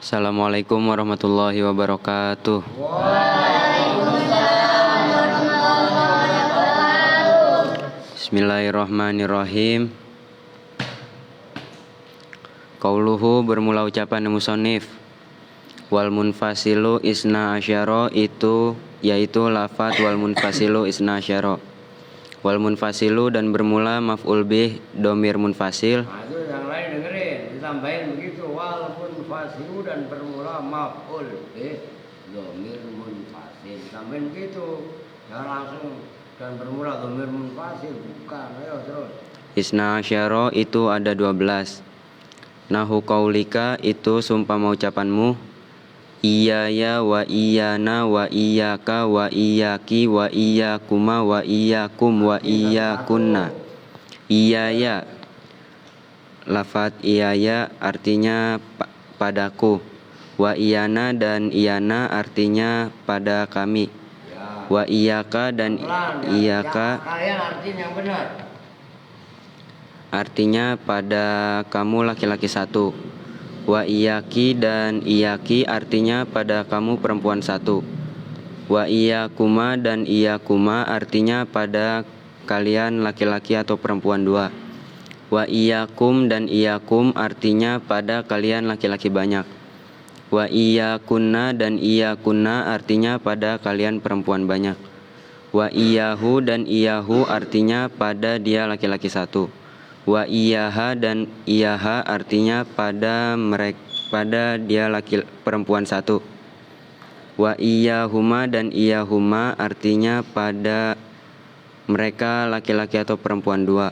Assalamualaikum warahmatullahi wabarakatuh. Bismillahirrahmanirrahim. Qauluhu bermula ucapan musannif. Wal munfasilu isna asyara itu yaitu lafadz wal munfasilu isna asyara. Wal munfasilu dan bermula maf'ul bih domir munfasil. Nah, itu yang lain dengerin, ditambahin begitu. Wal munfasilu dan bermula maf'ul bih domir munfasil. Tambahin begitu. Jangan langsung dan bermula domir munfasil, bukan. Ayo terus. Isna asyara itu ada 12. Nahu qaulika itu sumpama ucapanmu. Iyaya wa iyana wa iyaka wa iyaki wa iyakuma wa iyakum wa iyakunna. Iyaya, lafadz iyaya artinya padaku. Wa iyana dan iyana artinya pada kami. Wa iyaka dan iyaka kalian artinya yang benar. Artinya pada kamu laki-laki satu. Wa iyaki dan iyaki artinya pada kamu perempuan satu. Wa iyakuma dan iyakuma artinya pada kalian laki-laki atau perempuan dua. Wa iyakum dan iyakum artinya pada kalian laki-laki banyak. Wa iyakunna dan iyakunna artinya pada kalian perempuan banyak. Wa iyahu dan iyahu artinya pada dia laki-laki satu. Wa iyaha dan iyaha artinya pada dia perempuan satu. Wa iyahuma dan iyahuma artinya pada mereka laki-laki atau perempuan dua.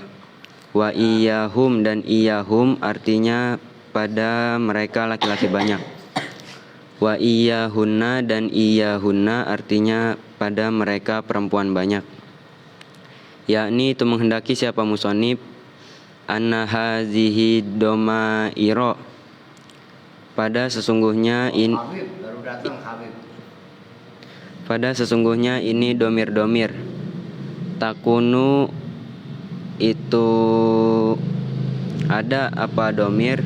Wa iyahum dan iyahum artinya pada mereka laki-laki banyak. Wa iyahunna dan iyahunna artinya pada mereka perempuan banyak. Yakni itu menghendaki siapa musonib anna hazihi domairo pada sesungguhnya ini domir-domir. Takunu itu ada apa domir?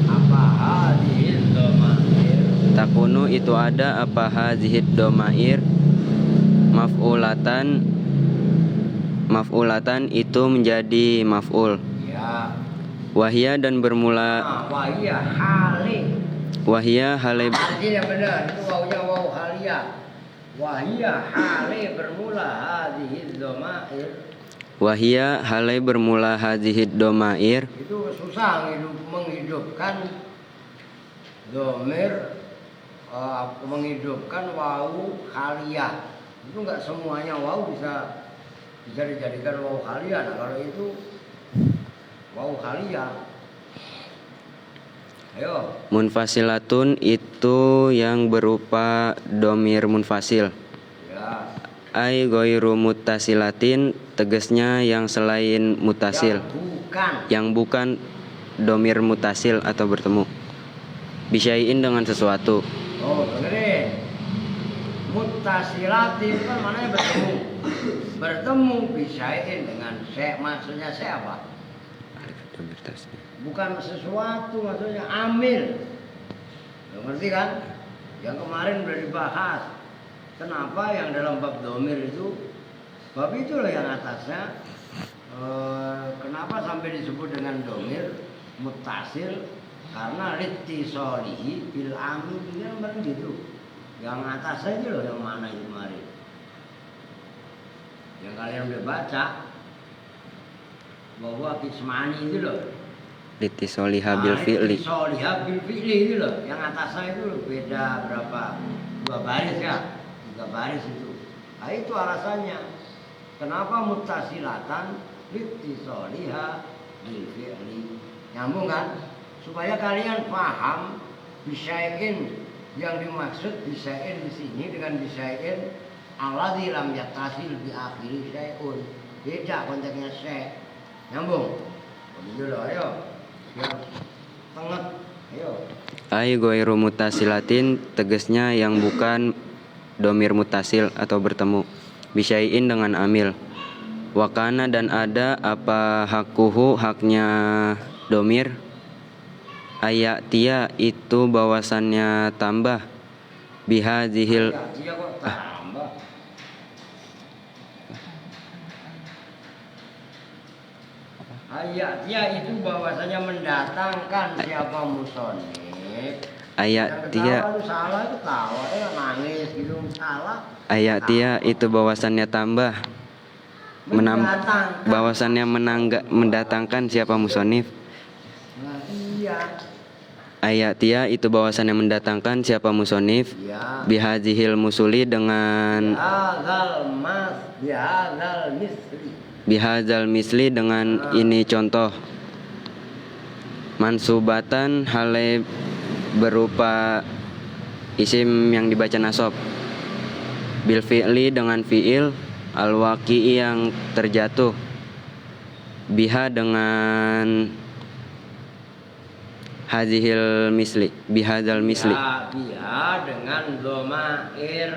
Apa hadhihi domair? Takunu itu ada apa hadhihi domair? Maf'ulatan itu menjadi maf'ul. Wahia dan bermula wahia hale artinya benar, itu wawunya wawu halia. Wahia hale bermula hadhihi domair. Wahia hale bermula hadhihi domair. Itu susah menghidupkan domir, menghidupkan wawu halia. Itu enggak semuanya wawu bisa dijadikan wawu halia. Nah, kalau itu wawu halia. Ayo. Munfasilatun itu yang berupa domir munfasil. Ya. Ai ghairu muttasilatin tegasnya yang selain mutasil. Yang bukan domir mutasil atau bertemu. Bisyai'in dengan sesuatu. Oh, dengerin. Muttasilatin kan maknanya bertemu. Bertemu bisyai'in dengan maksudnya apa? Bukan sesuatu, maksudnya amil. Ngerti kan? Yang kemarin udah dibahas. Kenapa yang dalam bab domir itu, bab itulah yang atasnya, kenapa sampai disebut dengan domir muttasil? Karena litisolihi bil amil, dia kan gitu. Yang atas aja loh, yang mana itu kemarin? Yang kalian udah baca, bahwa kismani itu loh. Litisoliha bil fi'li. Litisoliha bil fi'li itu loh. Yang atasnya itu beda berapa? 2 baris ya? 3 baris itu. Nah itu alasannya. Kenapa muttasilatan litisoliha bil fi'li? Nyambung kan? Supaya kalian paham bisyai'in yang dimaksud bisyai'in di sini dengan bisyai'in alladzi lam yattasil bi akhiri syai'un. Beda konteksnya syai'. Nyambung. Begitu loh, ayo. Biar tengah. Ayo. Ai ghairu muttasilatin tegasnya yang bukan domir mutasil atau bertemu. Bisyai'in dengan amil. Wakana dan ada apa hakuhu haknya domir. Ayatia itu bahwasannya tambah. Bihadzihil Dia kok tambah. Dia itu bahwasanya mendatangkan siapa musonif. ayatia Ketawa lu salah itu tawa, nangis gitu salah. ayatia itu bahwasannya tambah. Mendatangkan. Bahwasannya mendatangkan siapa musonif. Nah, iya. Ayatia itu bahwasannya mendatangkan siapa musonif. Iya. Bihadzihil musuli dengan Bihadzal misli. bihadzal misli dengan ini contoh. Mansubatan hale berupa isim yang dibaca nasab. Bil fi'li dengan fi'il al-waqi'i yang terjatuh. Biha dengan hazihil misli, bihadzal misli. Biha dengan domair.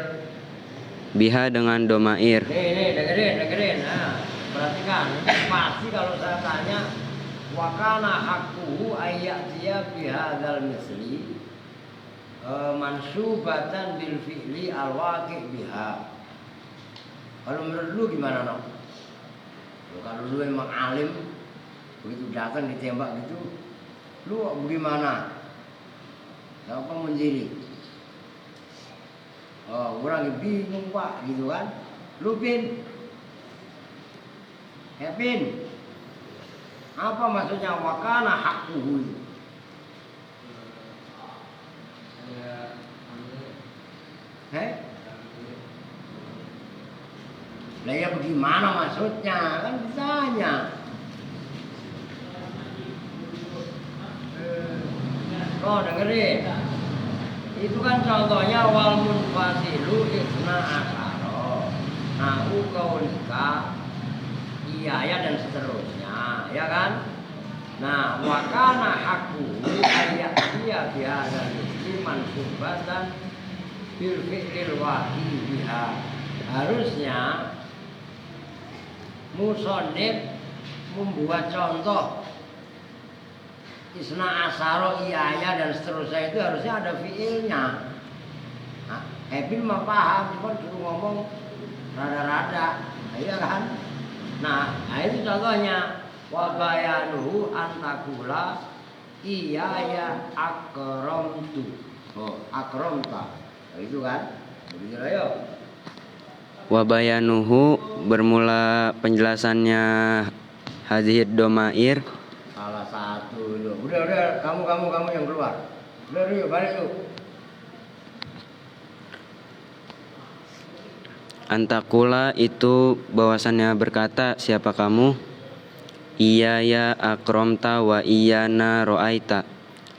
Biha dengan domair. Nih dengerin. Nah, perhatikan. Ini pasti kalau saya tanya, wakana hakuhu ayatiya bihadzal misli mansubatan bil fi'li al-waqi' biha. Kalau menurut lu gimana, no? Kalau lu emang alim, begitu datang ditembak gitu, lu bagaimana? Siapa menjadi? Oh, orang bingung pak, gitu kan? Lu Pin, Pin, apa maksudnya wakana hakuhu? Lah ya bagaimana maksudnya? Kan ditanya. Oh dengerin. Itu kan contohnya wal munfasilu isna asaro. Nah ukaulika iya dan seterusnya, ya kan? Nah wakana haku ayat dia biasa di mansubatan bil fi'lil waqi biha. Harusnya musonif membuat contoh isna asaro iyaya dan seterusnya itu harusnya ada fiilnya. Nah, Ebil mah paham, cuma suruh ngomong rada-rada, iya kan? Nah itu contohnya wabayanuhu antakula iyaya akromtu. Oh akromta, nah, itu kan? Begitu lah yuk. Wabayanuhu bermula penjelasannya hadhid domair. Salah satu itu. Udah kamu yang keluar. Udah yuk balik yuk. Antakula itu bahwasannya berkata siapa kamu. Iya ya akromta wa iyana ro'aita.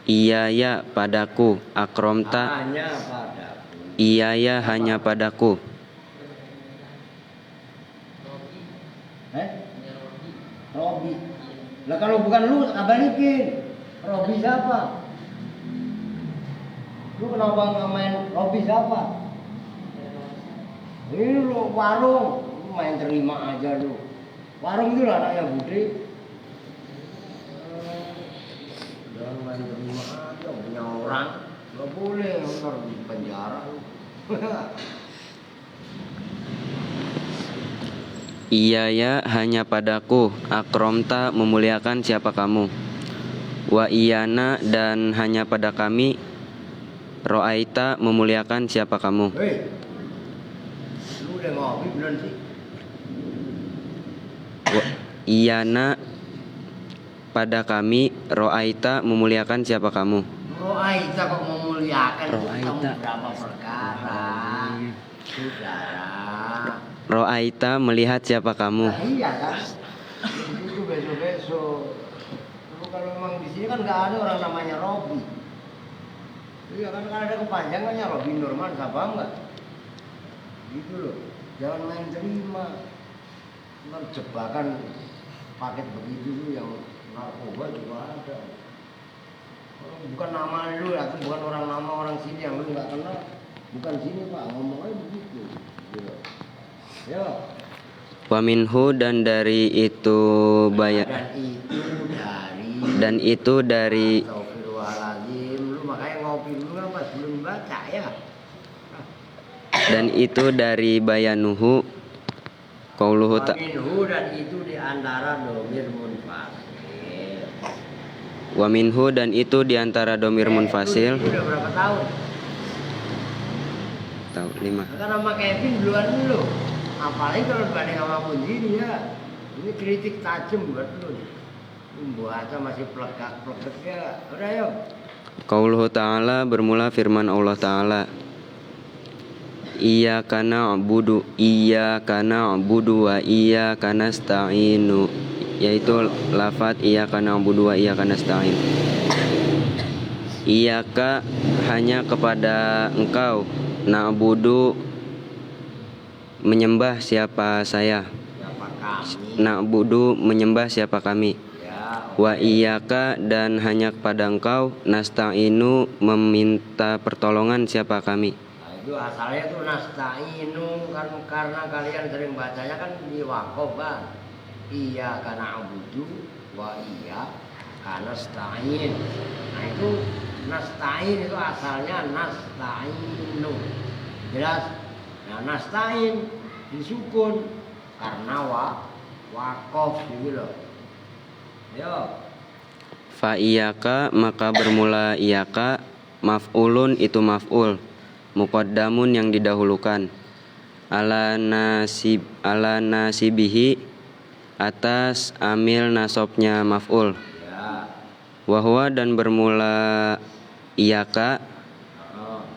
Iya ya padaku akromta. Hanya padaku. Iya ya hanya padaku. Robi. Lah kalau bukan lu balikin. Robi siapa? Lu kenapa nggak main Robi siapa? Ini lu warung, lu main terima aja lu. Warung itu lah anaknya Budi. Jangan main terima aja, punya orang. Gak boleh, ntar di penjara lu. Iya ya hanya padaku akromta memuliakan siapa kamu. Wa iyana dan hanya pada kami ro'aita memuliakan siapa kamu. Hei, lu udah ngopi belum sih? Wa iyana pada kami ro'aita memuliakan siapa kamu. Ro'aita kok memuliakan? Ro'aita. Berapa perkara? Saudara. Ro'aita melihat siapa kamu. Nah, iya kan? Itu besok-besok. Lu kalau memang di sini kan nggak ada orang namanya Robi. Iya kan ada kepanjangannya Robi Nurman, siapa enggak? Gitu loh. Jangan main terima. Ntar jebakan paket begitu tuh yang narkoba juga ada. Bukan nama lu atau bukan nama orang sini yang lu nggak kenal. Bukan sini pak, ngomong aja begitu. Gitu. Ya. Wa minhu dan dari itu Dan itu dari dan itu dari belum baca ya. Dan itu dari bayanuhu qauluhu Minhu, dan itu di antara domir munfasil. wa minhu, dan itu di antara domir munfasil. Itu udah berapa tahun? Tahu 5. Kan sama Kevin duluan dulu. Apalagi kalau dibanding sama Munjiri ya. Ini kritik tajam buat lu. Membaca masih plegak-plegak ya. Udah yuk. Qauluhu ta'ala, bermula firman Allah Ta'ala. Iyyaka na'budu wa iyyaka nasta'inu, yaitu lafaz iyyaka na'budu wa iyyaka nasta'in. Iyyaka, hanya kepada engkau, na'budu, menyembah siapa saya, Siapa kami? na'budu, menyembah siapa kami. Ya. Wa iyyaka, dan hanya kepada engkau, nasta'inu, meminta pertolongan siapa kami. Nah, itu asalnya tuh nasta'inu kan, karena kalian sering bacanya kan di wakof kan. Iya karena abudu wa iya karena nasta'in. Nah itu nasta'in itu asalnya nasta'inu. Jelas? Nah nasta'in disukun karena wakof gitu loh. Yo. Fa iyyaka, maka bermula iyyaka, maf'ulun itu maf'ul, muqaddamun yang didahulukan, ala nasibihi, atas amil nasobnya maf'ul. Ya. Wahwa, dan bermula iyyaka,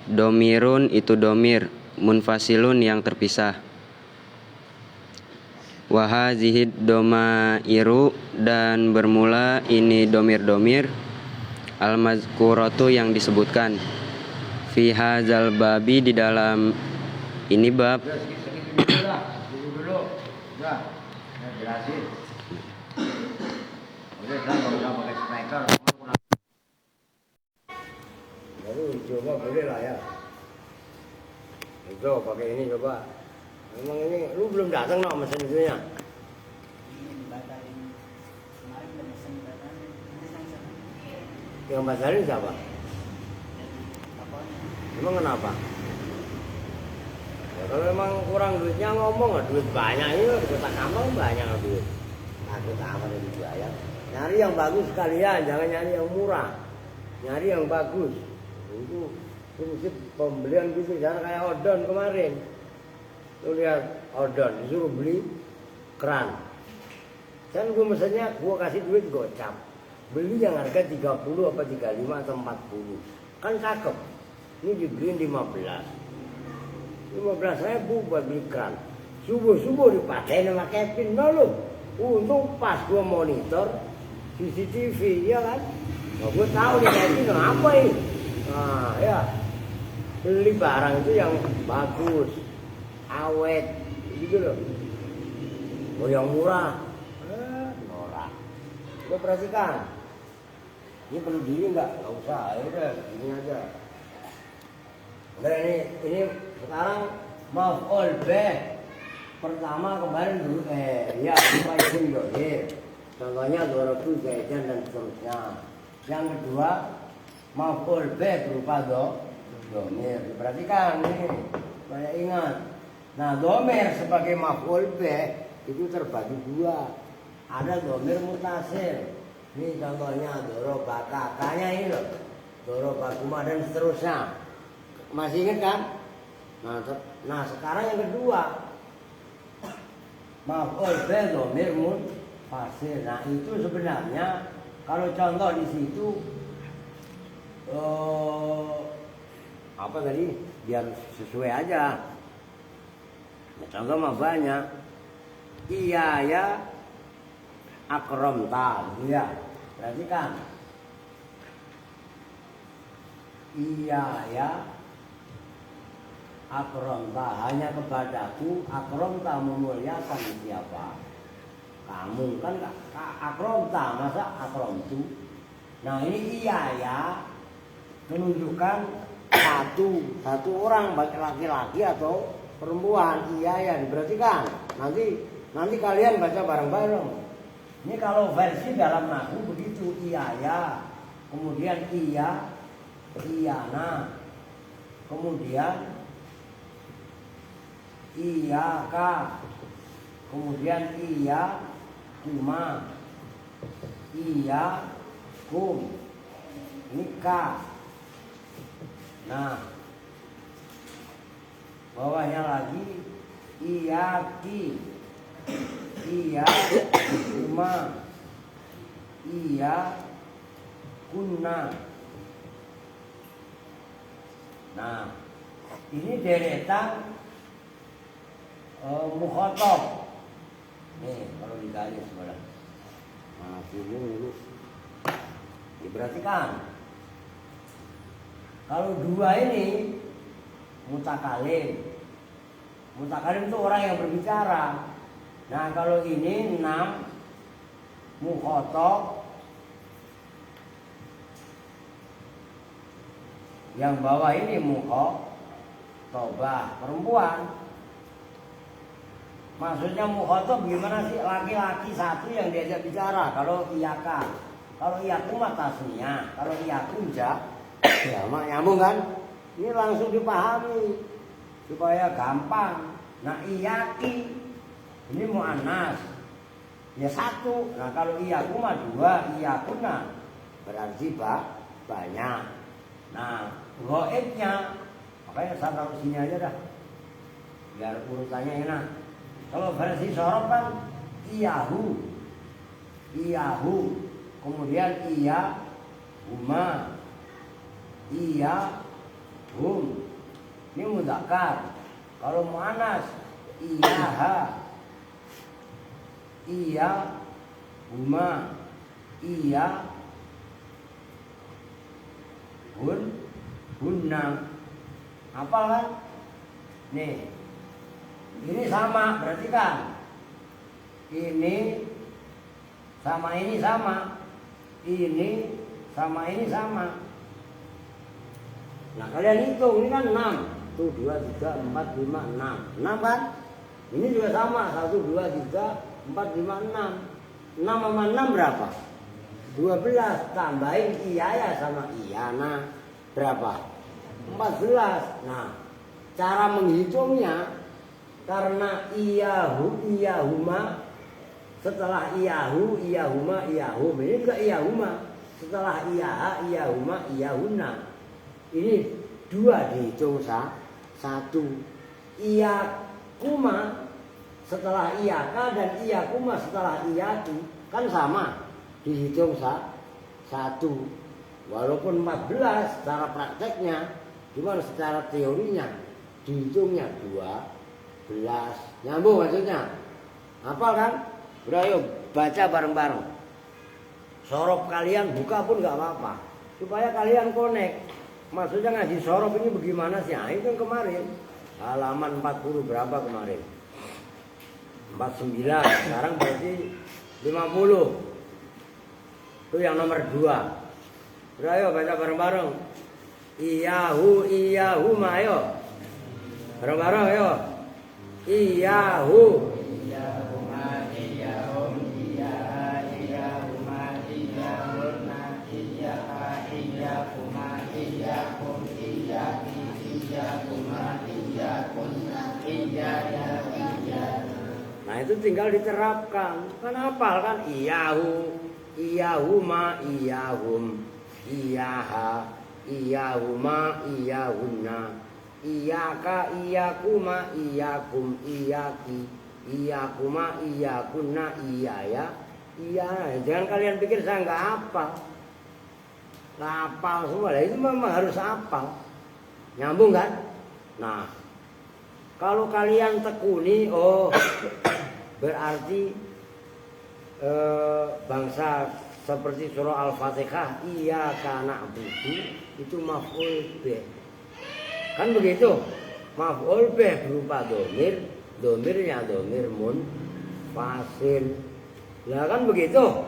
domirun itu domir, munfasilun yang terpisah. Wahazihid domairu, dan bermula ini domir-domir, al-mazkuratu yang disebutkan, fi hadzal babi, di dalam ini bab. Udah segitu dulu lah, dulu. Udah, saya jelasin. Udah, kan nggak usah pakai speaker. Baru coba boleh lah ya. Itu pakai ini coba. Memang ini, lu belum datang no mesin itunya. Yang batalin siapa? Emang kenapa? Ya, kalau memang kurang duitnya ngomong, duit banyak ini di kota Kampung banyak duit. Takut amat yang dibayar. Nyari yang bagus sekalian, jangan nyari yang murah. Nyari yang bagus. Itu prinsip pembelian gitu, jangan kayak odon kemarin. Lu lihat odon disuruh beli keran. Kan gue mesennya gue kasih duit gocap. Beli yang harga 30 apa 35 atau 40. Kan cakep. Ini dibeliin 15.000 buat beli keran. Subuh-subuh dipakai sama Kevin dulu. Untung pas gue monitor CCTV, ya kan? Nah, gue tahu nih Kevin kenapa ini. Nah ya, beli barang itu yang bagus, awet, gitu loh. Mau yang murah, norak. Lo perhatikan, ini perlu diri nggak? Nggak usah, ya udah, ini aja. Udah ini sekarang maf'ul bih. Pertama kemarin dulu ya Faizun Dohir. Contohnya Dorobu, Zaidan dan seterusnya. Yang kedua maf'ul bih berupa domir. Perhatikan ini, banyak ingat. Nah domir sebagai maf'ul bih itu terbagi dua. Ada domir mutasil. Ini contohnya Doroba, kakaknya ini loh. Doroba Kuma dan seterusnya. Masih ingat kan? Nah sekarang yang kedua maf'ul bih domir munfasil. Nah itu sebenarnya kalau contoh di situ apa tadi? Biar sesuai aja. Nah, contoh mah banyak. Iya ya akramta, gitu ya. Perhatikan. Iya ya akramta, hanya kepadaku akramta, memuliakan siapa? Kamu kan akramta, masa akramtu? Nah ini iya ya menunjukkan satu orang, baik laki-laki atau perempuan. Iya ya, diperhatikan. Nanti kalian baca bareng-bareng. Ini kalau versi dalam nahwu begitu, iya ya, kemudian iya, iyana, kemudian iyaka, kemudian iyakuma, iyakum, ini ka. Nah, bawahnya lagi iyaki, iyakuma, iyakunna. Nah, ini deretan mukhotob. Nih, kalau dikali sebelah. Nah, ini diperhatikan. Kalau dua ini mutakalim. Mutakalim itu orang yang berbicara. Nah, kalau ini 6 mukhotob. Yang bawah ini mukhotobah, perempuan. Maksudnya mukhotob gimana sih? Laki-laki satu yang diajak bicara. Kalau iyaka, kalau iyaku mah tasnya, kalau iyaku ja, ya mak nyambung kan? Ini langsung dipahami supaya gampang. Nah iyaki ini muannas, ya satu. Nah kalau iyaku mah 2, iyakuna berarti banyak. Nah ghaibnya, makanya saya taruh sini aja dah, biar urutannya enak. Kalau versi sorof kan iyahu, kemudian iyahuma, iyahum. Ini mudzakkar. Kalau muannas iyaha, iyahuma, hunna. Apa kan? Nih. Ini sama, berarti kan ini sama ini sama, ini sama ini sama. Nah kalian hitung, ini kan 6. Tuh 2, 3, 4, 5, 6. 6 kan? Ini juga sama, 1, 2, 3, 4, 5, 6. 6 sama 6 berapa? 12. Tambahin iya sama iyana berapa? 14. Nah cara menghitungnya, karena iyahu, iyahuma, setelah iyahu, iyahuma, iyahum. Ini juga iyahuma. Setelah iyaha, iyahuma, iyahuna. Ini 2 dihitung 1. Iyakuma setelah iyaka dan iyakuma setelah iyaki. Kan sama. Dihitung 1. Walaupun 14 secara prakteknya, gimana secara teorinya? Dihitungnya 2. Nyambung maksudnya. Hafal kan? Udah yuk baca bareng-bareng. Sorof kalian buka pun gak apa-apa, supaya kalian connect. Maksudnya ngaji sorof ini bagaimana sih? Nah, itu yang kemarin halaman 40 berapa kemarin? 49. Sekarang berarti 50. Itu yang nomor 2. Udah yuk baca bareng-bareng. Iyahu, iyahuma, ayo. Bareng-bareng ayo. Iyahu, Iyahuma, iyahum, iyaha, iyahuma, iyahunna, iyaha, iyakuma, iyakum, iyaki, iyakuma, iyakunna, iyaya, iyana. Nah itu tinggal diterapkan. Kan hafal kan? Iyahu, iyahuma, iyahum, iyaha, iyahuma, iyahunna, iyaka, iyakuma, iyakum, iyaki, iyakuma, iyakunna, iyaya, iyana. Jangan kalian pikir saya nggak hafal. Hafal semua. Itu memang harus hafal. Nyambung kan? Nah, kalau kalian tekuni, oh berarti bangsa seperti surah Al-Fatihah, iyyaka na'budu, itu maf'ul bih. Kan begitu, maf'ul bih berupa domir, domirnya domir munfasil. Ya kan begitu.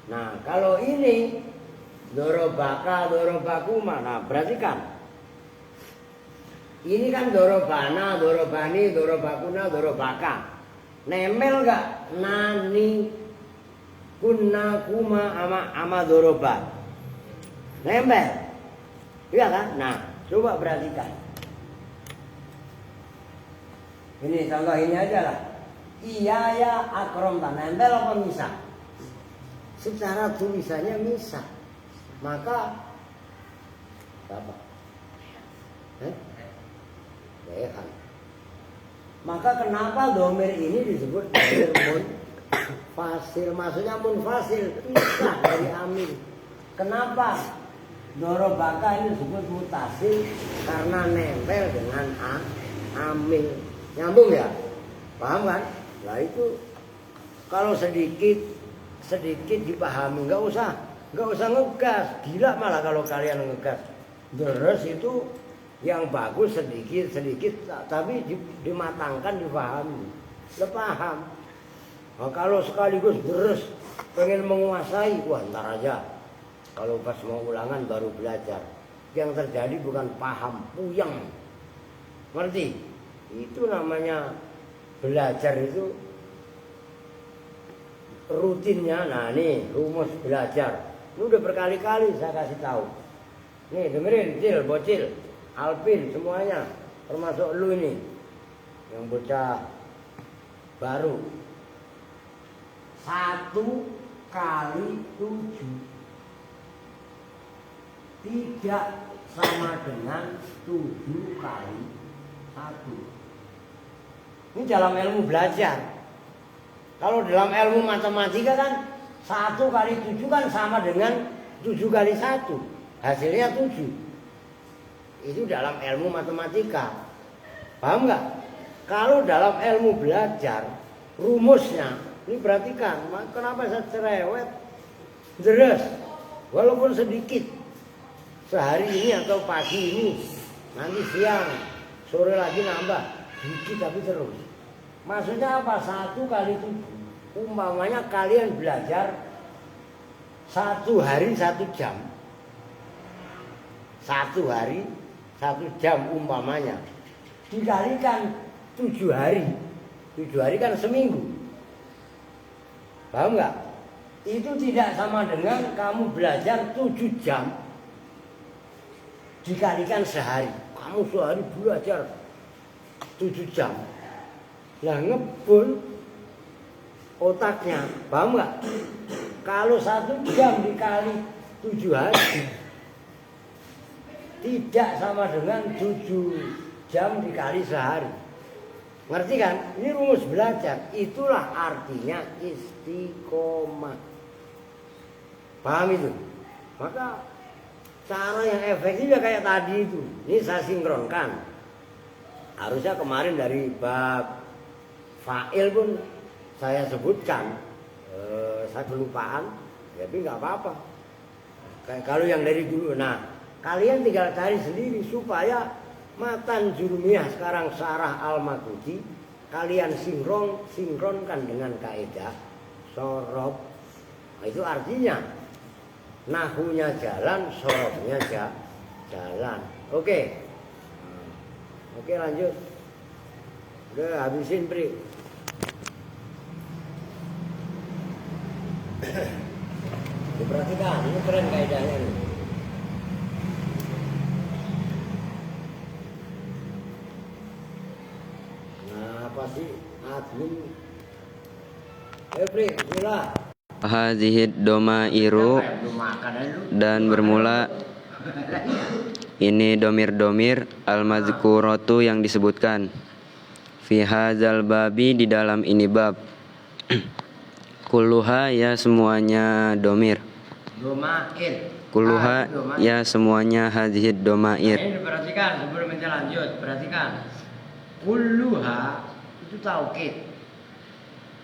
Nah kalau ini dorobaka, dorobakuma, nah berarti kan ini kan dorobana, dorobani, dorobakuna, dorobaka. Nempel gak nani, kunna, kuma, ama doroba? Nempel, iya kan? Nah coba perhatikan. Ini contoh ini aja lah. Iya ya akrom nempel apa misah? Secara tulisannya misah. Maka apa? Lehan. Maka kenapa domir ini disebut domir munfasil? Maksudnya munfasil pisah dari amil. Kenapa dorobaka ini disebut mutasil? Karena nempel dengan amil. Nyambung ya? Paham kan? Nah itu kalau sedikit dipahami, nggak usah ngegas. Gila malah kalau kalian ngegas. Terus itu yang bagus sedikit tapi dimatangkan, dipahami. Paham. Nah, kalau sekaligus terus pengen menguasai, wah ntar aja. Kalau pas mau ulangan baru belajar. Yang terjadi bukan paham, puyeng. Ngerti? Itu namanya belajar itu rutinnya. Nah nih rumus belajar. Ini udah berkali-kali saya kasih tahu. Nih dengerin, bocil, Alvin semuanya, termasuk lu ini yang bocah baru. 1 kali 7 tidak sama dengan 7 kali 1. Ini dalam ilmu belajar. Kalau dalam ilmu matematika kan 1 kali 7 kan sama dengan 7 kali 1. Hasilnya 7. Itu dalam ilmu matematika. Paham nggak? Kalau dalam ilmu belajar, rumusnya, ini perhatikan, kenapa saya cerewet? Jelas, walaupun sedikit. Sehari ini atau pagi ini, nanti siang, sore lagi nambah. Dikit tapi terus. Maksudnya apa? 1 kali 7. Umpamanya kalian belajar 1 hari 1 jam. 1 hari 1 jam umpamanya. Dikalikan 7 hari. 7 hari kan seminggu. Paham nggak? Itu tidak sama dengan kamu belajar 7 jam dikalikan sehari. Kamu sehari belajar 7 jam. Lah ngebul otaknya. Paham nggak? Kalau 1 jam dikali 7 hari tidak sama dengan 7 jam dikali sehari. Ngerti kan? Ini rumus belajar. Itulah artinya istiqomah. Paham itu? Maka cara yang efektif ya kayak tadi itu. Ini saya sinkronkan. Harusnya kemarin dari bab fa'il pun saya sebutkan. Saya kelupaan. Tapi nggak apa-apa. Kalau yang dari dulu. Nah, kalian tinggal cari sendiri supaya matan jurumiyah sekarang Syarah Al-Maghribi kalian sinkronkan dengan kaidah sorob. Nah, itu artinya nahunya jalan, sorobnya jalan. Oke, lanjut. Udah habisin Pri. Diperhatikan, ini keren kaidahnya nih. Apa sih admin? Pri, bismillah. Hadhid domairu, dan bermula ini domir-domir al-mazkuratu yang disebutkan fi hadzal babi di dalam ini bab. Kulluha ya semuanya domir. Domair. Kulluha ya semuanya hadhid domair. Ini diperhatikan sebelum kita lanjut. Perhatikan. Kulluha itu taukid.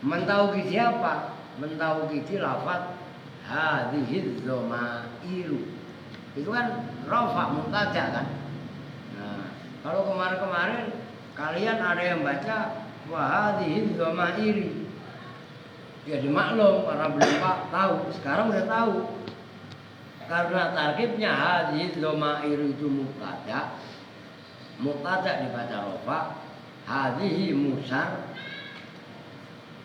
Mentaukidi apa? Mentaukidi lafaz hadhihi domairu. Itu kan rafa mubtada kan. Nah, kalau kemarin-kemarin kalian ada yang baca wa hadhihi domairi. Jadi maklum karena belum tahu. Sekarang udah tahu. Karena tarkibnya hadhihi domairu itu mubtada. Mubtada dibaca rafa. Hadhihi musar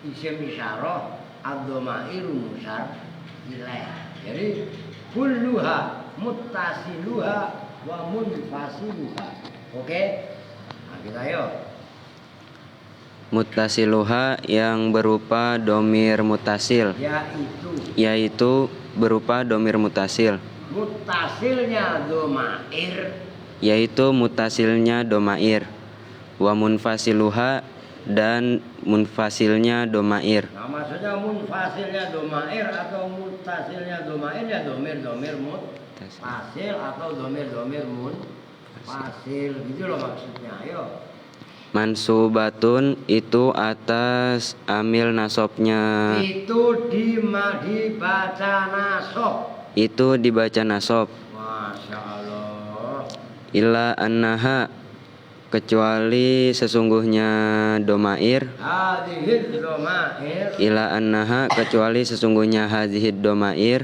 isim isyarah ad-domairu musar ilaih. Jadi kulluha muttasiluha wa munfasiluha. Oke? Nah, kita yuk. Muttasiluha yang berupa domir mutasil, yaitu berupa domir mutasil, muttasilnya domair, yaitu mutasilnya domair. Wa munfasiluha dan munfasilnya domair. Nah maksudnya munfasilnya domair atau muttasilnya domair ya domir muttasil atau domir munfasil, gitu loh maksudnya. Ayo. Mansubatun itu atas amil nasobnya, Itu dibaca nasob. itu dibaca nasob. Masya Allah. Illa annaha kecuali sesungguhnya domair, Hadihid domair. ila annaha kecuali sesungguhnya hadhid domair,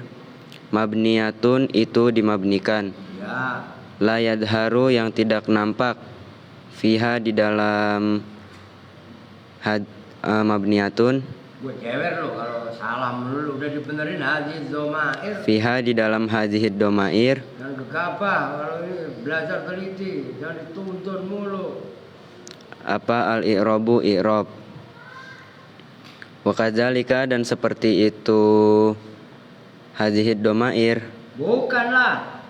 mabniyatun itu dimabnikan, Ya. la yadharu yang tidak nampak, fiha di dalam mabniyatun, Gue cewer lo kalau salam dulu udah dibenerin hadihid domair. fiha di dalam hadhid domair, Dan gegabah kalau ini belajar teliti, jangan dituntun mulu. apa al-i'rabu i'rab. Wa kadzalika dan seperti itu hadhid domair, Bukanlah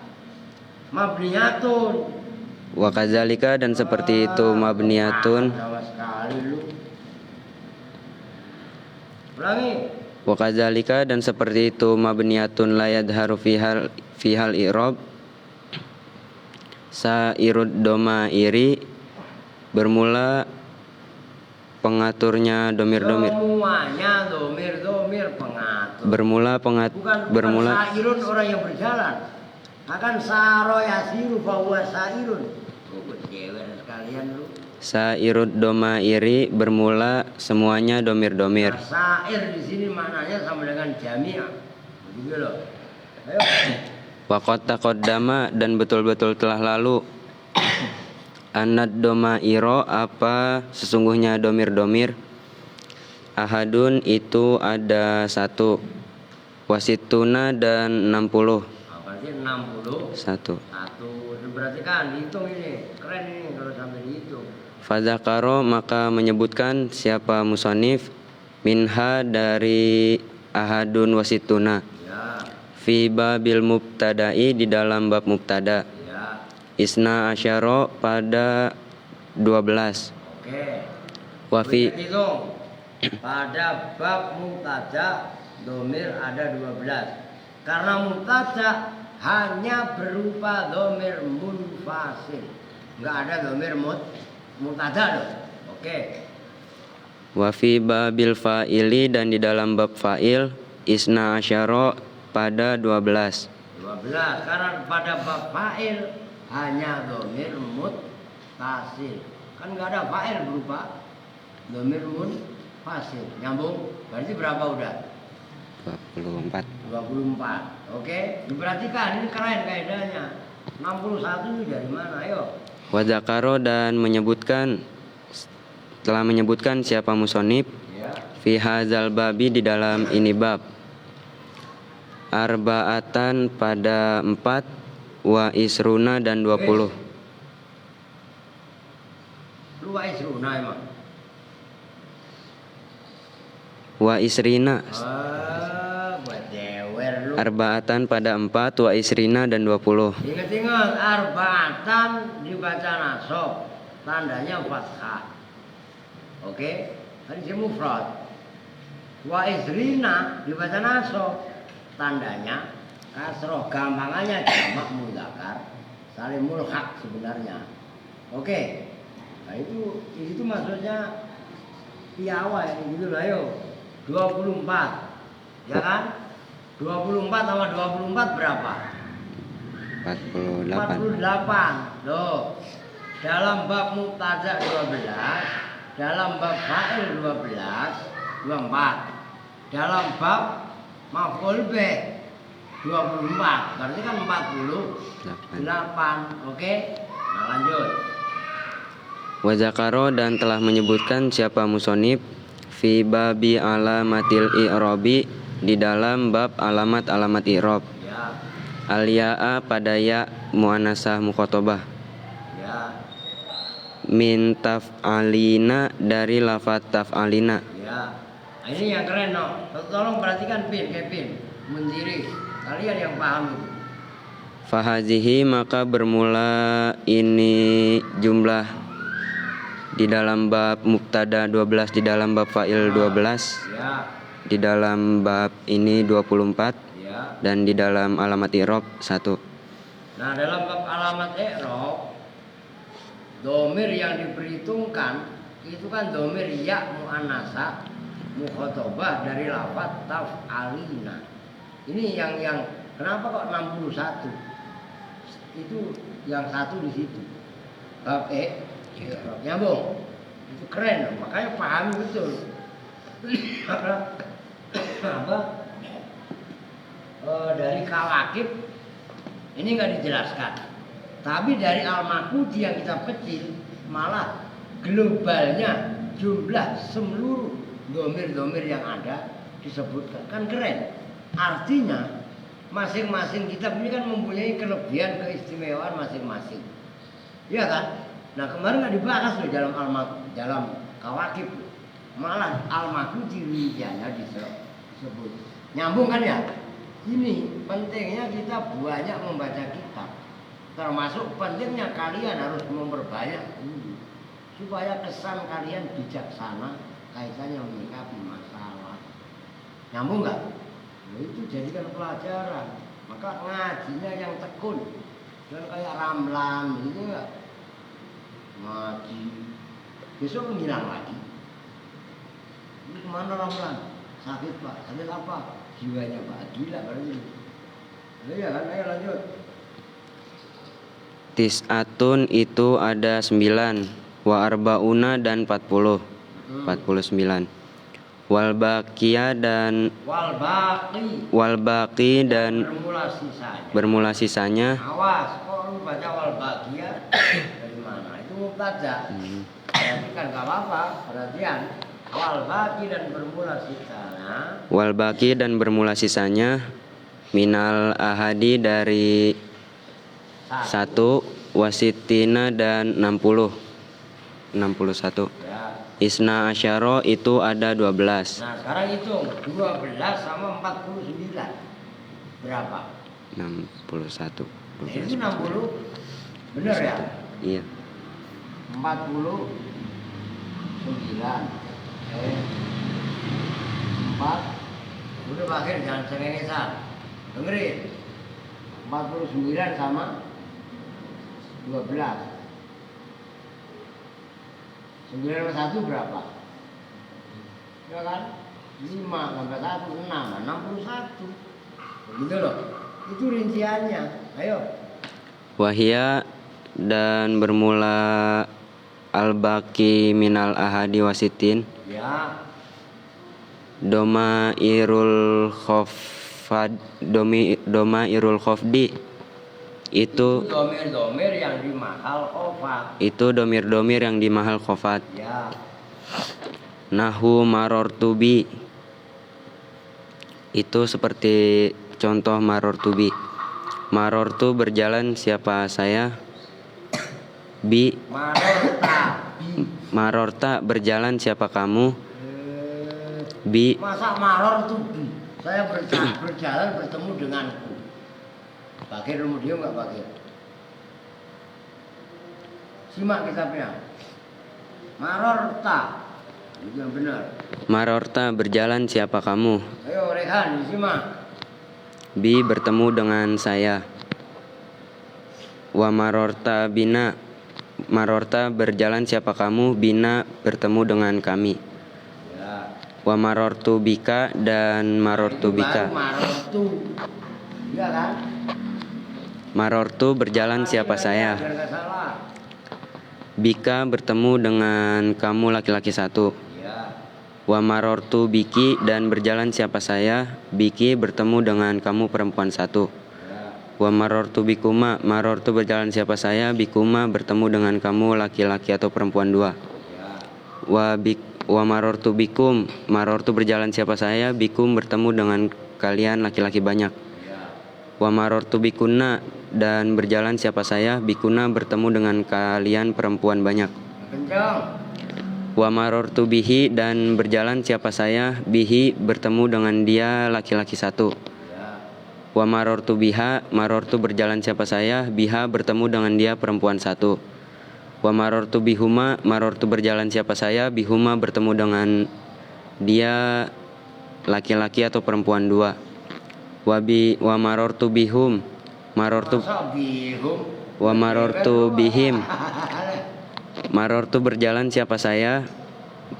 mabniyatun. wa kadzalika dan seperti itu mabniyatun, Sama sekali lu. Ulangi. wa kadzalika dan seperti itu mabniyatun la yadharu fihal i'rab, sairud domairi bermula pengaturnya domir-domir, Semuanya domir pengatur. bermula sairun orang yang berjalan. Akan saro yasiru fahuwa sairun. Gue cewer sekalian lu. sairud domairi bermula semuanya domir-domir. Nah, sair di sini maknanya sama dengan jami'ah. Begitu loh. Ayo. Wa qad taqaddama dan betul-betul telah lalu anad domairo apa sesungguhnya domir-domir, ahadun itu ada satu, wasituna dan 60. Apa sih 60? Satu. Berarti kan hitung ini. Keren ini kalau sampai dihitung. Fadzakaro maka menyebutkan siapa musonif minha dari ahadun wasituna, Ya, fi babil mubtada'i di dalam bab mubtada, ya. isna asyaro pada 12. Oke. Wa fi Hitung. Pada bab mubtada domir ada 12. Karena mubtada hanya berupa domir munfasil. Enggak ada domir mubtada loh. Oke. wa fi babil fa'ili dan di dalam bab fa'il isna asyaro pada 12. 12. Karena pada bab fa'il hanya domir muttasil. Kan enggak ada fa'il berupa domir munfasil. Nyambung? Berarti berapa udah? 24. 24. Oke, diperhatikan ini keren kaidahnya. 61 itu dari mana? Ayo. Wa dzakaro dan telah menyebutkan siapa musonib Ya. fi hadzal babi di dalam ini bab, arba'atan pada 4, wa isruna dan 20. Lu wa isruna emang. Wa isrina Buat dewer lu. arba'atan pada 4, wa isrina dan 20. Ingat-ingat arba'atan dibaca nasab, tandanya fathah. Oke? Kan ini mufrad. Wa isrina dibaca nasab, tandanya kasroh. Gampangannya jamak mudzakkar salim mulhaq sebenarnya. Oke. Nah itu maksudnya piawai gitu lah yo. 24. Ya kan? 24 sama 24 berapa? 48. 48. Loh. Dalam bab mubtada 12, dalam bab fa'il 12, 24. Dalam bab maf'ul bih 24. Berarti kan 48. Oke? Nah, lanjut. Wa dzakaro dan telah menyebutkan siapa musonib fi babi alamatil i'rabi di dalam bab alamat-alamat i'rab, Ya. al-ya'a pada ya muannasah mukhatabah, Ya. Min taf'alina dari lafaz taf'alina. Ya. Nah, ini yang keren, no. Tolong perhatikan pin, kayak pin. Mendiri. Kalian yang paham itu. Fahazihi maka bermula ini jumlah di dalam bab mubtada 12, di dalam bab fa'il 12, Ya. di dalam bab ini 24, Ya. dan di dalam alamat i'rab 1. Nah, dalam bab alamat i'rab, domir yang diperhitungkan itu kan domir ya muannasa mukhatabah dari lafaz taf'alina. Ini yang kenapa kok 61? Itu yang satu di situ. Bab nyambung. Itu keren, makanya pahami betul. Apa? Dari kawakib ini nggak dijelaskan. Tapi dari al-Makhudi yang kita kecil malah globalnya jumlah seluruh domir-domir yang ada disebutkan. Kan keren. Artinya masing-masing kitab ini kan mempunyai kelebihan keistimewaan masing-masing. Iya kan? Nah, kemarin nggak dibahas loh dalam kawakib. Malah al-Makhudi rijanya disebut. Nyambung kan ya? Ini pentingnya kita banyak membaca kitab. Termasuk pentingnya kalian harus memperbanyak dulu supaya kesan kalian bijaksana kaitannya menyikapi masalah. Nyambung nggak? Nah, itu jadikan pelajaran. Maka ngajinya yang tekun, dan kayak Ramlan gitu nggak? Ngaji besok ngilang lagi. Ini kemana Ramlan? Sakit Pak, sakit apa? Jiwanya Pak, gila berarti. Iya kan, ayo lanjut. Tis'atun itu ada 9, wa arbauna dan 40, 49. Wal baqiyah dan wal baqi dan bermula sisanya. Awas, kok lu baca wal baqiyah dari mana? Itu mubtada. Berarti kan enggak apa-apa, perhatian. Wal baqi dan bermula sisanya. Wal baqi dan bermula sisanya minal ahadi dari 1, wasitina dan 60, 61. Ya. Isna asyara itu ada 12. Nah, sekarang hitung 12 sama 49. Berapa? 61. Nah, itu 60. Benar ya? Iya. 49. 4. Udah Pak, jangan cengengesan. Dengerin. 49 sama 12. 9 sama 1 berapa? Ya kan? 5 tambah 1, 6. 61. Begitu loh. Itu rinciannya. Ayo. Wahia dan bermula al-baqi minal ahadi wasitin. Ya. Doma irul khofdi itu domir-domir yang di mahal khofat. Itu domir-domir yang di mahal khofat. Ya. Nahu marortubi itu seperti contoh marortubi. Marortu berjalan siapa saya. Bi marorta berjalan siapa kamu. Bi Masa maror tuh bi? Saya berjalan bertemu denganku. Pakai kemudian nggak pakai? Simak kitabnya. Marorta. Itu yang benar. marorta berjalan siapa kamu. Ayo Rehan, disimak. Bi bertemu dengan saya. Wa marorta bina. Marorta berjalan siapa kamu. Bina bertemu dengan kami. Ya. Wa marortu bika dan marortu bika. Marortu. Iya kan? Marortu berjalan siapa saya. Biar nggak salah. Bika bertemu dengan kamu laki-laki 1. Ya. Wa marortu biki dan berjalan siapa saya. Biki bertemu dengan kamu perempuan 1. Ya. Wa marortu bikuma. Marortu berjalan siapa saya. Bikuma bertemu dengan kamu laki-laki atau perempuan 2. Ya. Wa marortu bikum. Marortu berjalan siapa saya. Bikum bertemu dengan kalian laki-laki banyak. Ya. Wa marortu bikunna dan berjalan siapa saya. Bikuna bertemu dengan kalian perempuan banyak. Kencang. Wa marortu bihi, dan berjalan siapa saya bihi bertemu dengan dia laki-laki satu. Ya. Wa marortu biha, marortu berjalan siapa saya biha bertemu dengan dia perempuan satu. Wa marortu bihuma, marortu berjalan siapa saya bihuma bertemu dengan dia laki-laki atau perempuan dua. Wa marortu bihum, marortu Masa bihum? wa marortu bihim, marortu berjalan siapa saya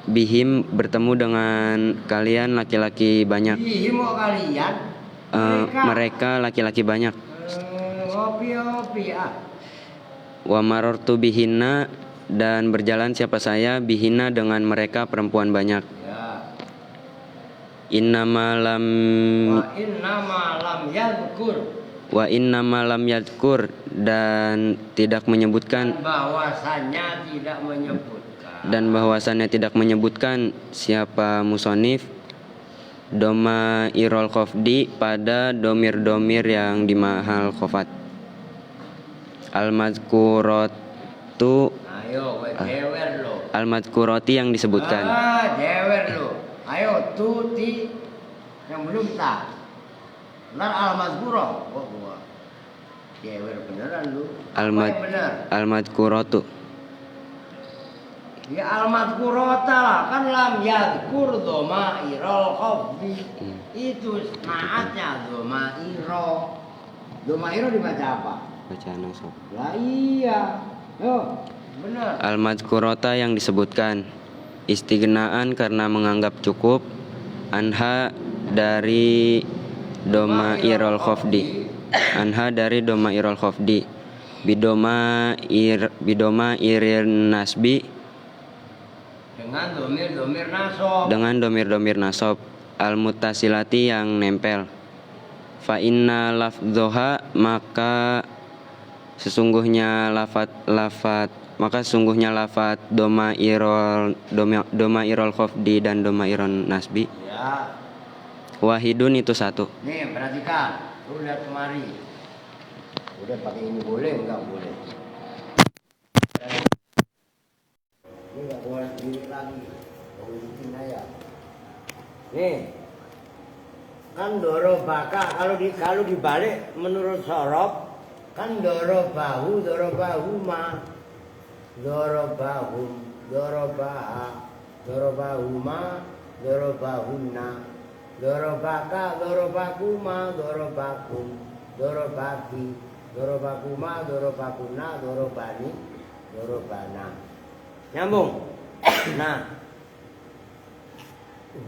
bihim bertemu dengan kalian laki-laki banyak. Bihim kok kalian? Mereka laki-laki banyak. Ngopi ah. Wa marortu bihinna, dan berjalan siapa saya bihinna dengan mereka perempuan banyak. Ya. Innama lam Wa inna lam malam yadkur, dan tidak menyebutkan, dan bahwasannya tidak menyebutkan siapa musonif doma irol khofdi pada domir-domir yang di mahal khofat. Al-mazkuratu, ayo jewer lo. al-mazkurati yang disebutkan. Jewer lo. Ayo tuti yang belum tak. Nar al-mazkurah. Oh gua. Jewer beneran lu. Apa yang bener? Al-mazkuratu. Ya al-mazkurata lah, kan lam yadkur domairol khofdi. Itu naatnya domairo. Domairo dibaca apa? Bacaan nasab. Lah iya. Yo, benar. Al-mazkurata yang disebutkan, istighnaan karena menganggap cukup, anha dari doma irol khofdi, anha dari doma irol khofdi, bidoma irir nasbi, dengan domir-domir nasob, al-muttasilati yang nempel. Fa inna lafdhoha, maka sesungguhnya lafat doma irol khofdi dan doma irol nasbi, ya. Wahidun itu satu. Nih perhatikan, lu lihat kemari. Udah pakai ini boleh enggak boleh? Ini enggak boleh ini lagi. Mau bikin aja. Nih. Kan doro baka kalau dibalik menurut sorob kan doro bahu ma, doro baha, doro bahuma, doro bahunna, doro baka, doro bakuma, doro bakum, doro baki, doro bakuma, doro bakuna, doro bani, doro bana. Nyambung. Nah,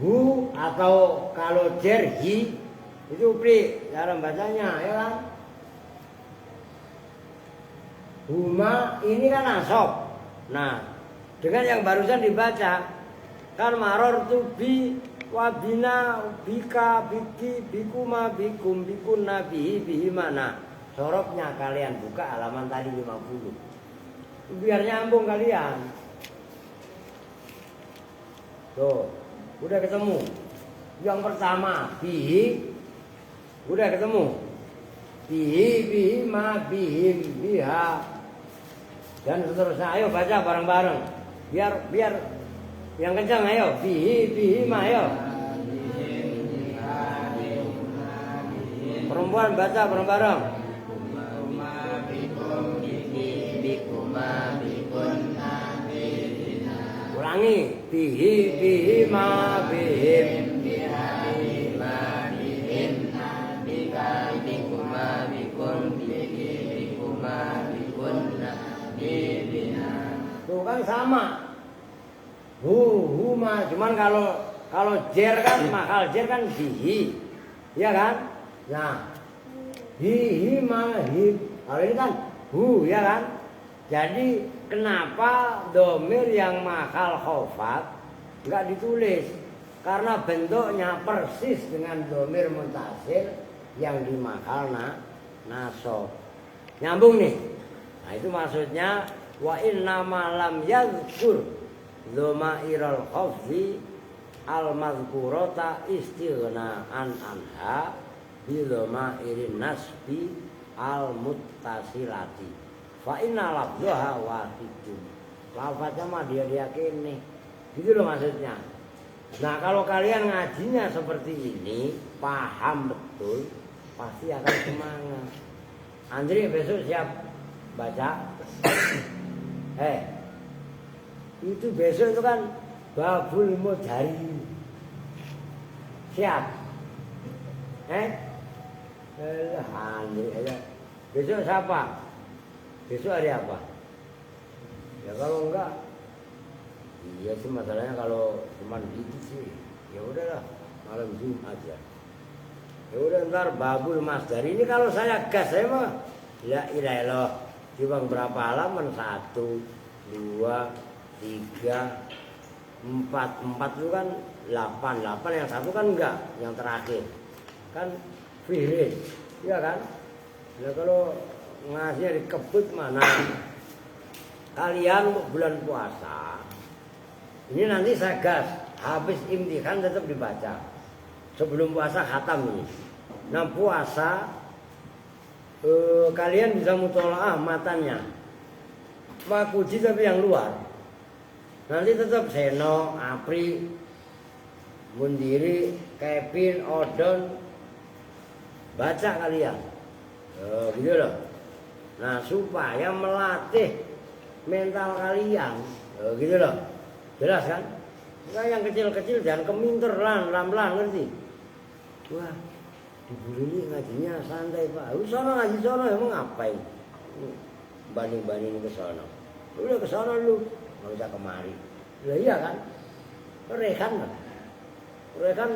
hu atau kalau jerhi itu pri cara bacanya ya kan. Huma ini kan nasab. Nah, dengan yang barusan dibaca kan maror tu bi wabina bika biki bikuma bikum bikunna bihi mana. Sorobnya kalian buka halaman tadi 50. Biar nyambung kalian. Tuh, udah ketemu. Yang pertama bihi udah ketemu. Bihi ma bihim biha. Dan seterusnya, ayo baca bareng-bareng. Biar yang kencang, ayo. Bihi ma, ayo. Perempuan baca bareng-bareng. Ulangi. Bihi ma bihim. Tuh kan sama. Huma, cuman kalau jer kan makal jer kan bihi. Ya kan? Nah, hihi ma him. Kalau ini kan hu, ya kan? Jadi kenapa domir yang makal khofat enggak ditulis? Karena bentuknya persis dengan domir mutasil yang di makal nasob. Nyambung nih. Nah itu maksudnya wa inna ma lam yadhkur dhamairal khafdi al mazkurata istighna'an anha bi dhamairin nasbi al muttasilati fa inna lafdhaha wahidun. lafadznya mah dia diyakini. Gitu loh maksudnya. Nah kalau kalian ngajinya seperti ini, paham betul, pasti akan semangat. Andri besok siap baca. Itu besok itu kan babul mudhari. Siap. Andri aja. Besok siapa? Besok hari apa? Ya kalau enggak, iya sih masalahnya kalau cuma gitu sih, ya udahlah malam Jumat ya. Ya udah ntar babul masdari ini kalau saya gas saya mah la ilaha illallah. Cuma berapa halaman? 1, 2, 3, 4 itu kan 8 yang satu kan enggak, yang terakhir kan firis, iya kan? Nah kalau ngasihnya dikebut mana? Kalian bulan puasa ini nanti saya gas, habis imtihan tetap dibaca. Sebelum puasa khatam ini. Nah puasa kalian bisa mutolaah matanya. Makuji tapi yang luar. Nanti tetap Seno, Apri, Mundiri, Kevin, Odon baca kalian. Gitu loh. Nah supaya melatih mental kalian, gitu loh. Jelas kan? Nah, yang kecil-kecil jangan keminter lam ngerti? Wah, di Bulili ngajinya santai Pak. Lu sono ngaji sono emang ngapain? Banding-banding ke sono. Udah ke sono lu, enggak usah kemari. Lah iya kan? Rekan kan? Rekan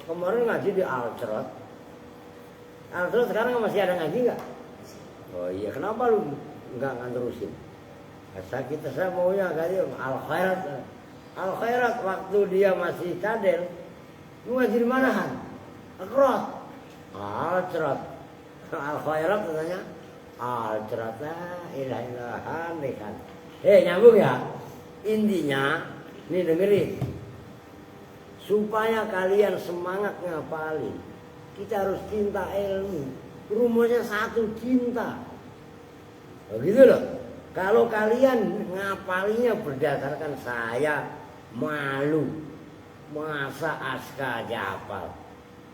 kemarin ngaji di Alcerot. Alcerot sekarang masih ada ngaji enggak? Oh iya, kenapa lu enggak nganterusin? Kita saya maunya kali Al-Khairat. Al-Khairat waktu dia masih cadel, lu ngaji di mana Han? Al-Qur'an. Al-Qur'an. Al-Khairat katanya Al-Qur'an ilahan kan. Nyambung ya. Intinya nih dengerin. Supaya kalian semangat ngapalin, kita harus cinta ilmu. Rumusnya satu, cinta. Begitu loh. Kalau kalian ngapalinya berdasarkan saya malu, masa Aska aja hafal,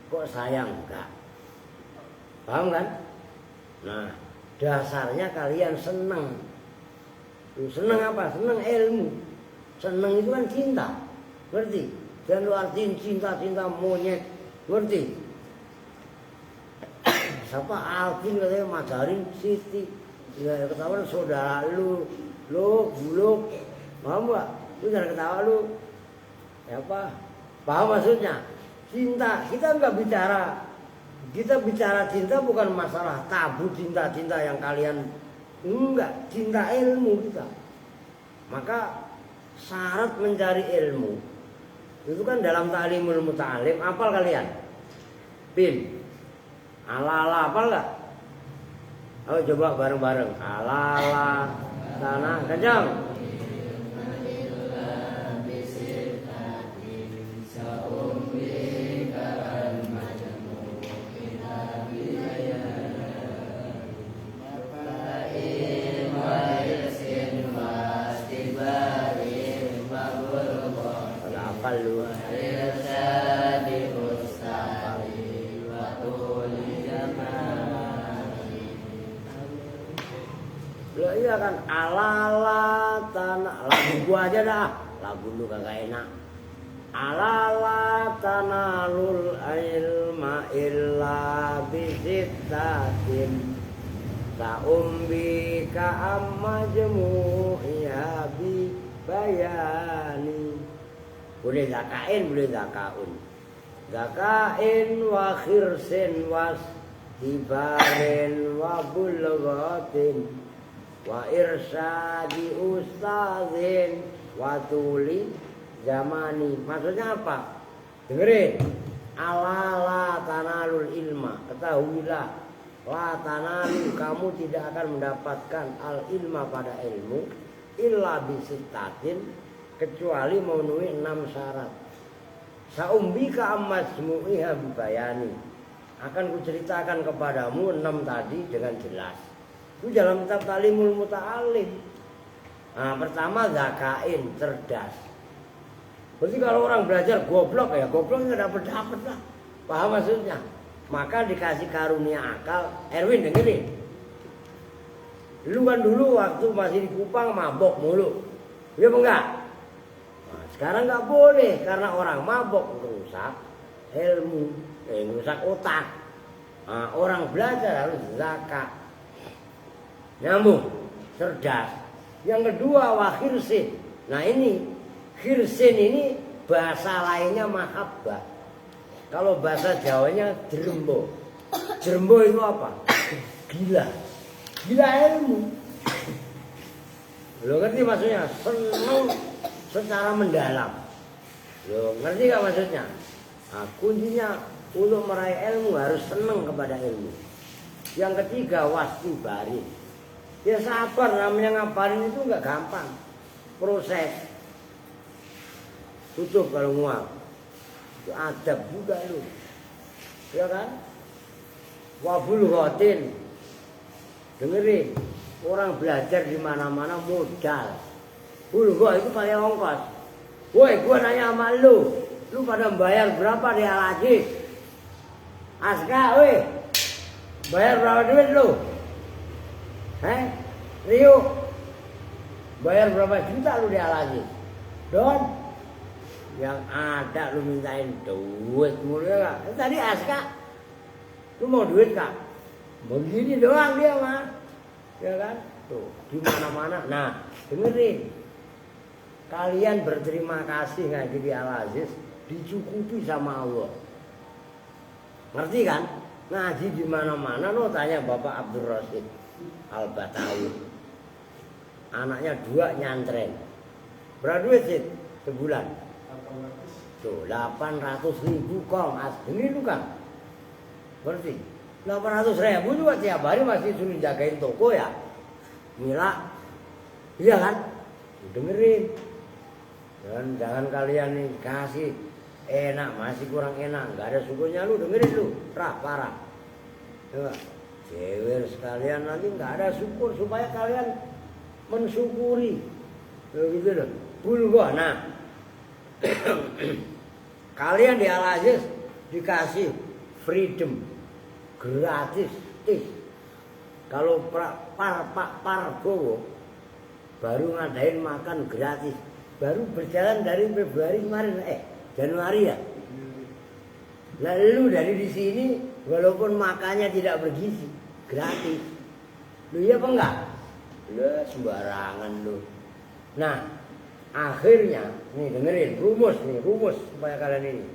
kok saya enggak? Paham kan? Nah, dasarnya kalian seneng. Seneng apa? Seneng ilmu. Seneng itu kan cinta, ngerti? Dan lu artiin cinta monyet, ngerti? Siapa Alvin katanya macarin Siti. Ya ketahuan saudara lu buluk, paham gak? Lu jangan ketawa lu. Ya apa? Paham maksudnya? Cinta, kita enggak bicara. Kita bicara cinta bukan masalah tabu cinta-cinta yang kalian enggak, cinta ilmu kita. Maka syarat mencari ilmu itu kan dalam ta'limul muta'alim, hafal kalian? Pin. Ala-ala hafal enggak? Ayo coba bareng-bareng. Alala tanah kencang. Hafal lu. Iya kan alala tanah lagu gua aja dah, lagu lu kagak enak. Alala tanalul ilma illa bisittatin ta'umbi ka'amma jemu'ya bi bayani. Boleh zakain, boleh zakaun. Zakain wa khirsin was tibarin wa bulghatin wa irsadi ustazin wa tuli zamani. Maksudnya apa? Dengerin. Alala tanalul ilma, ketahuilah la tanalu, kamu tidak akan mendapatkan al ilma pada ilmu illa bisittatin, kecuali memenuhi 6 syarat. Saumbika ammasmu'iha bibayani, akan kuceritakan kepadamu 6 tadi dengan jelas. Itu dalam kitab Ta'limul Muta'alim. Nah, pertama zakain, cerdas. Berarti kalau orang belajar goblok ya goblok nggak dapet lah. Paham maksudnya? Maka dikasih karunia akal. Erwin dengerin. Lu kan dulu waktu masih di Kupang mabok mulu. Iya apa enggak? Nah, sekarang nggak boleh karena orang mabok merusak ilmu, merusak otak. Nah, orang belajar harus zakat. Nyambung, cerdas. Yang kedua wahirsin. Nah ini hirsin ini bahasa lainnya mahabbah. Kalau bahasa Jawanya jerembo. Jerembo itu apa? Gila. Gila ilmu. Lo ngerti maksudnya? Senang secara mendalam. Lo ngerti gak maksudnya? Nah, kuncinya untuk meraih ilmu harus senang kepada ilmu. Yang ketiga wastibari. Ya sabar, namanya ngapalin itu nggak gampang. Proses. Tutup kalau mual. Itu adab juga lu. Ya kan? Wabul ghatin. Dengerin. Orang belajar di mana-mana modal. Bulgha itu paling ongkos. Woi, gua nanya sama lu. Lu pada bayar berapa di Al-Aziz? Aska, woi. Bayar berapa duit lu? Rio, bayar berapa juta lu di Al-Aziz? Don, yang ada lu mintain duit mulu ya kak. Tadi Aska, lu mau duit kak? Begini doang dia mah, ya kan? Tuh di mana-mana. Nah, dengerin, kalian berterima kasih ngaji di Al-Aziz, dicukupi sama Allah. Ngerti kan? Ngaji di mana-mana. Lo tanya Bapak Abdul Rasid Al-Batawi. Anaknya 2 nyantren. Berapa duit sih sebulan? Tuh 800.000 kong. Ini lu kan? Berarti 800.000 juga tiap hari masih suruh jagain toko ya. Mila. Iya kan? Dengerin. Dan jangan kalian nih kasih enak masih kurang enak. Gak ada syukurnya lu dengerin lu. Parah. Coba. Cewek sekalian nanti nggak ada syukur supaya kalian mensyukuri, begitu loh. Bulgha. Nah, kalian di Al-Aziz dikasih freedom gratis. Kalau Pak Prabowo baru ngadain makan gratis, baru berjalan dari Februari kemarin, Januari ya. Lalu dari di sini walaupun makannya tidak bergizi, gratis. Lu iya apa enggak? Lu sembarangan lu. Nah, akhirnya nih dengerin rumus supaya kalian ini.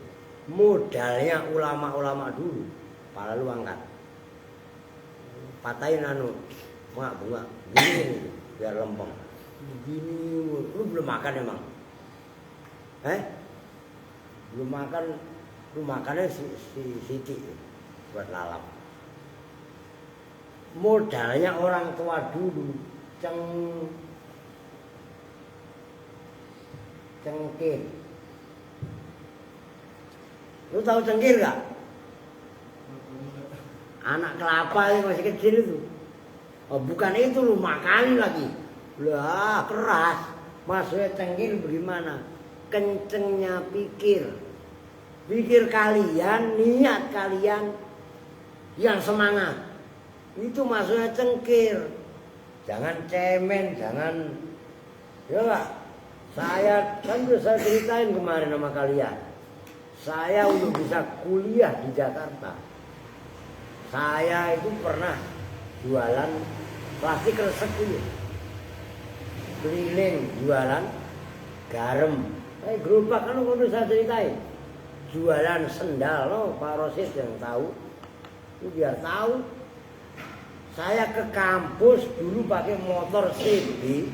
Modalnya ulama-ulama dulu, kepala lu angkat. Patahin bunga gini biar lempeng. Begini, lu belum makan emang? Belum makan, lu makannya si Siti buat lalap. Modalnya orang tua dulu cengkir. Lu tahu cengkir gak? Anak kelapa yang masih kecil itu. Oh, bukan itu lu makan lagi. Lah keras. Maksudnya cengkir bagaimana? Kencengnya pikir kalian, niat kalian yang semangat. Itu maksudnya cengkir. Jangan cemen, jangan. Ya gak? Saya kan udah saya ceritain kemarin sama kalian. Saya udah bisa kuliah di Jakarta. Saya itu pernah jualan plastik resek dulu. Keliling jualan garam. Gerobak kan udah saya ceritain. Jualan sendal, Pak Rosid yang tahu. Itu biar tahu. Saya ke kampus dulu pakai motor CB.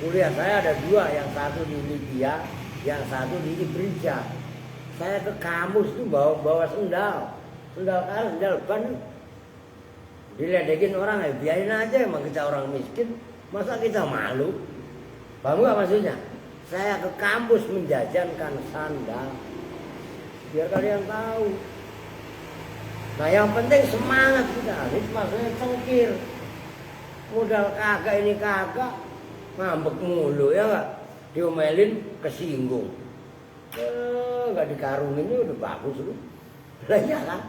Kuliah saya ada 2, yang satu di Libya, yang satu di Ibrija. Saya ke kampus itu bawa sendal karet, sendal ban. Diledekin orang, biarin aja, emang kita orang miskin, masa kita malu? Paham gak maksudnya? Saya ke kampus menjajankan sandal, biar kalian tahu. Nah yang penting semangat kita, ini maksudnya cengkir. modal kagak ini kagak, ngambek mulu ya nggak, diomelin kesinggung, nggak dikarungin itu udah bagus lu, lah iya kan,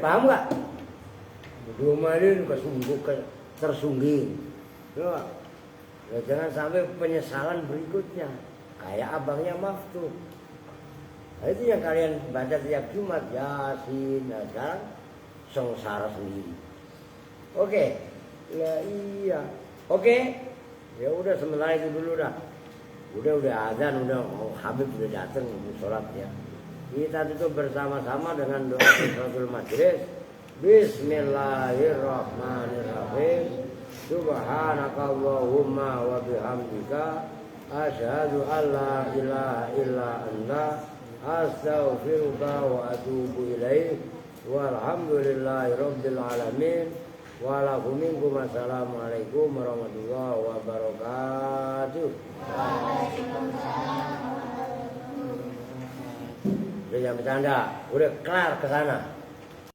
paham nggak? Diomelin tersungging, ya, jangan sampai penyesalan berikutnya, kayak abangnya Maftuh. Nah, itu yang kalian baca tiap Jumat, Yasin, nah sekarang sengsara sendiri. Oke, ya iya. Oke, ya udah sementara itu dulu dah. Udah azan, udah Habib udah datang mau sholat ya. Kita tutup bersama-sama dengan doa Salatul Majlis. Bismillahirrahmanirrahim. Subhanakallahumma wa bihamdika asyhadu an la ilaha illa anta astaghfiruka wa atubu ilaik. Walhamdulillahi rabbil alamin. Waalaikumsalam Assalamualaikum warahmatullahi wabarakatuh. Udah jam bercanda, udah kelar ke sana.